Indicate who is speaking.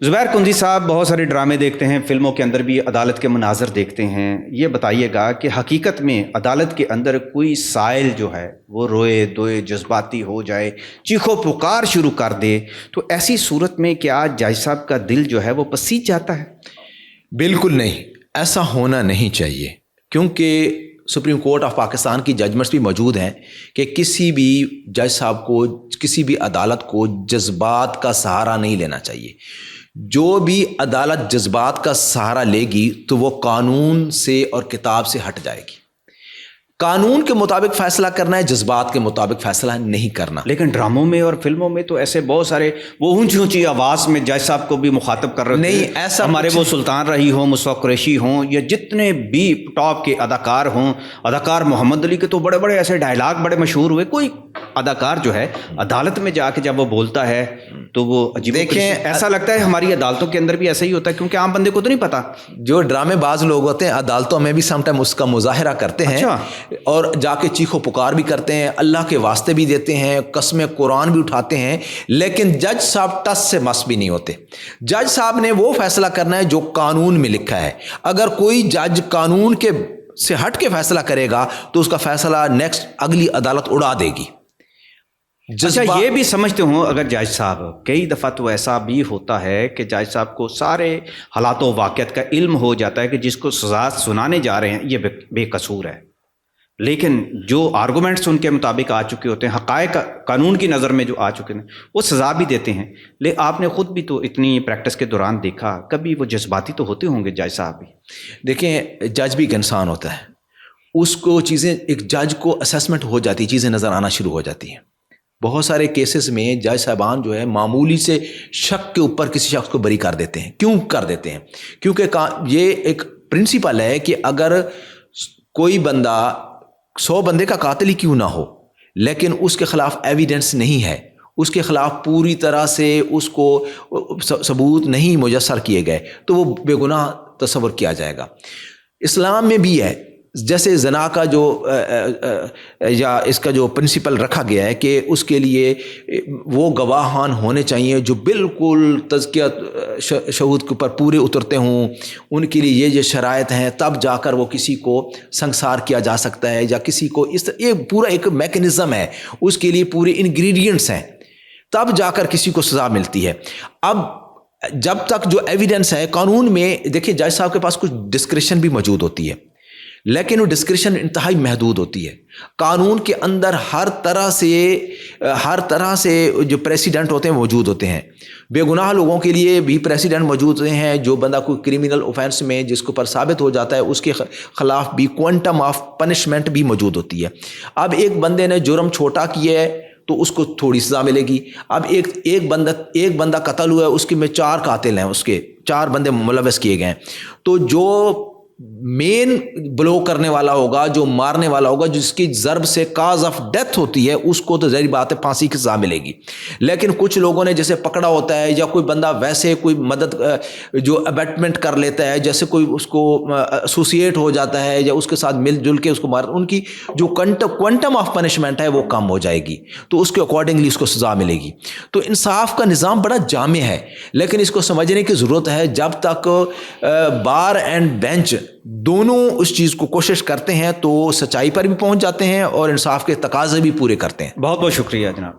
Speaker 1: زبیر کنزی صاحب بہت سارے ڈرامے دیکھتے ہیں، فلموں کے اندر بھی عدالت کے مناظر دیکھتے ہیں۔ یہ بتائیے گا کہ حقیقت میں عدالت کے اندر کوئی سائل جو ہے وہ روئے دوئے جذباتی ہو جائے، چیخو پکار شروع کر دے، تو ایسی صورت میں کیا جج صاحب کا دل جو ہے وہ پسیج جاتا ہے؟
Speaker 2: بالکل نہیں، ایسا ہونا نہیں چاہیے، کیونکہ سپریم کورٹ آف پاکستان کی ججمنٹس بھی موجود ہیں کہ کسی بھی جج صاحب کو، کسی بھی عدالت کو جذبات کا سہارا نہیں لینا چاہیے۔ جو بھی عدالت جذبات کا سہارا لے گی تو وہ قانون سے اور کتاب سے ہٹ جائے گی۔ قانون کے مطابق فیصلہ کرنا ہے، جذبات کے مطابق فیصلہ نہیں کرنا۔
Speaker 1: لیکن ڈراموں میں اور فلموں میں تو ایسے بہت سارے وہ اونچی اونچی آواز میں جج صاحب کو بھی مخاطب کر رہے ہیں۔
Speaker 2: نہیں، ایسا
Speaker 1: ہمارے وہ سلطان رحی ہوں، مصطفیٰ قریشی ہوں، یا جتنے بھی ٹاپ کے اداکار ہوں، اداکار محمد علی کے تو بڑے بڑے ایسے ڈائلاگ بڑے مشہور ہوئے۔ کوئی اداکار جو ہے عدالت میں جا کے جب وہ بولتا ہے تو وہ عجیب،
Speaker 2: دیکھیں،
Speaker 1: ایسا لگتا ہے ہماری عدالتوں کے اندر بھی ایسا ہی ہوتا ہے، کیونکہ عام بندے کو تو نہیں پتا۔
Speaker 2: جو ڈرامے باز لوگ ہوتے ہیں عدالتوں میں بھی سم ٹائم اس کا مظاہرہ کرتے ہیں، اور جا کے چیخو پکار بھی کرتے ہیں، اللہ کے واسطے بھی دیتے ہیں، قسم قرآن بھی اٹھاتے ہیں، لیکن جج صاحب ٹس سے مس بھی نہیں ہوتے۔ جج صاحب نے وہ فیصلہ کرنا ہے جو قانون میں لکھا ہے۔ اگر کوئی جج قانون کے سے ہٹ کے فیصلہ کرے گا تو اس کا فیصلہ نیکسٹ اگلی عدالت اڑا دے گی۔
Speaker 1: اچھا، یہ بھی سمجھتے ہوں اگر جج صاحب، کئی دفعہ تو ایسا بھی ہوتا ہے کہ جج صاحب کو سارے حالات و واقعات کا علم ہو جاتا ہے کہ جس کو سزا سنانے جا رہے ہیں یہ بے قصور ہے، لیکن جو آرگومنٹس ان کے مطابق آ چکے ہوتے ہیں، حقائق قانون کی نظر میں جو آ چکے ہیں وہ سزا بھی دیتے ہیں۔ لیکن آپ نے خود بھی تو اتنی پریکٹس کے دوران دیکھا، کبھی وہ جذباتی تو ہوتے ہوں گے جج صاحب بھی؟
Speaker 2: دیکھیں، جج بھی ایک انسان ہوتا ہے، اس کو چیزیں، ایک جج کو اسیسمنٹ ہو جاتی، چیزیں نظر آنا شروع ہو جاتی ہیں۔ بہت سارے کیسز میں جج صاحبان جو ہے معمولی سے شک کے اوپر کسی شخص کو بری کر دیتے ہیں۔ کیوں کر دیتے ہیں؟ کیونکہ یہ ایک پرنسپل ہے کہ اگر کوئی بندہ 100 بندے کا قاتل ہی کیوں نہ ہو، لیکن اس کے خلاف ایویڈنس نہیں ہے، اس کے خلاف پوری طرح سے اس کو ثبوت نہیں میسر کیے گئے، تو وہ بے گناہ تصور کیا جائے گا۔ اسلام میں بھی ہے، جیسے زنا کا جو یا اس کا جو پرنسپل رکھا گیا ہے کہ اس کے لیے وہ گواہان ہونے چاہیے جو بالکل تزکیہ شہود کے اوپر پورے اترتے ہوں، ان کے لیے یہ شرائط ہیں، تب جا کر وہ کسی کو سنسار کیا جا سکتا ہے، یا کسی کو اس یہ پورا ایک میکینزم ہے، اس کے لیے پورے انگریڈینٹس ہیں، تب جا کر کسی کو سزا ملتی ہے۔ اب جب تک جو ایویڈنس ہے، قانون میں دیکھیں جج صاحب کے پاس کچھ ڈسکریشن بھی موجود ہوتی ہے، لیکن وہ ڈسکریشن انتہائی محدود ہوتی ہے۔ قانون کے اندر ہر طرح سے جو پریسیڈنٹ ہوتے ہیں موجود ہوتے ہیں۔ بے گناہ لوگوں کے لیے بھی پریسیڈنٹ موجود ہوتے ہیں، جو بندہ کوئی کرمنل اوفینس میں جس کے اوپر ثابت ہو جاتا ہے اس کے خلاف بھی کوانٹم آف پنشمنٹ بھی موجود ہوتی ہے۔ اب ایک بندے نے جرم چھوٹا کیا ہے تو اس کو تھوڑی سزا ملے گی۔ اب ایک بندہ قتل ہوا ہے، اس کے میں 4 قاتل ہیں، اس کے 4 بندے ملوث کیے گئے ہیں، تو جو مین بلو کرنے والا ہوگا، جو مارنے والا ہوگا، جس کی ضرب سے کاز آف ڈیتھ ہوتی ہے، اس کو تو ظاہر بات ہے پھانسی کی سزا ملے گی۔ لیکن کچھ لوگوں نے جیسے پکڑا ہوتا ہے، یا کوئی بندہ ویسے کوئی مدد جو ابیٹمنٹ کر لیتا ہے، جیسے کوئی اس کو ایسوسیٹ ہو جاتا ہے یا اس کے ساتھ مل جل کے اس کو مار، ان کی جو کوانٹم آف پنشمنٹ ہے وہ کم ہو جائے گی، تو اس کے اکارڈنگلی اس کو سزا ملے گی۔ تو انصاف کا نظام بڑا جامع ہے، لیکن اس کو سمجھنے کی ضرورت ہے۔ جب تک بار اینڈ بینچ دونوں اس چیز کو کوشش کرتے ہیں تو سچائی پر بھی پہنچ جاتے ہیں اور انصاف کے تقاضے بھی پورے کرتے ہیں۔
Speaker 1: بہت بہت شکریہ جناب۔